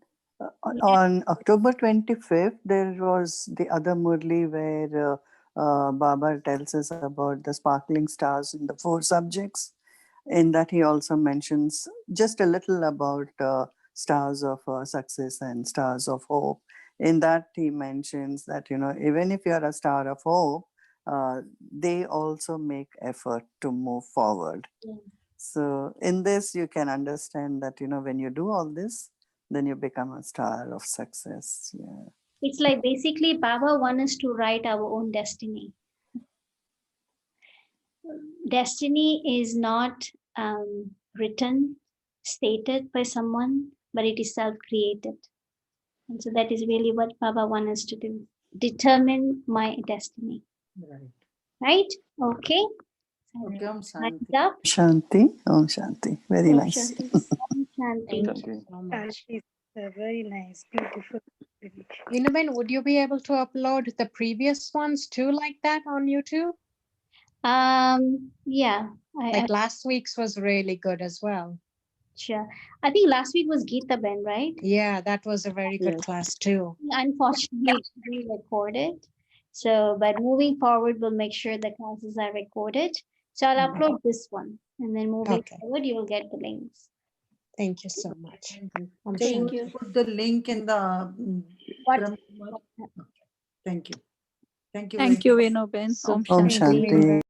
October 25th, there was the other Murli where Baba tells us about the sparkling stars in the 4 subjects. In that, he also mentions just a little about stars of success and stars of hope. In that, he mentions that, even if you're a star of hope, they also make effort to move forward. So in this, you can understand that, when you do all this, then you become a star of success. Yeah. It's like basically Baba wants us to write our own destiny. Destiny is not written, stated by someone, but it is self-created. And so that is really what Baba wants us to do. Determine my destiny. Right. Right? Okay. Okay, Shanti. Om Shanti. Very nice. Shanti. Thank you so much. Very nice, beautiful. Venuben, would you be able to upload the previous ones too like that on YouTube? Yeah. Like last week's was really good as well. Sure. I think last week was Geeta Ben, right? Yeah, that was a very good Yes. class too. Unfortunately, we recorded. So, but moving forward, we'll make sure the classes are recorded. So I'll upload this one, and then moving Okay. forward, you'll get the links. Thank you so much. Just Thank you. put the link in the What? Thank you. Thank you. Thank you, Venuben. Om Om Shanti. Shanti.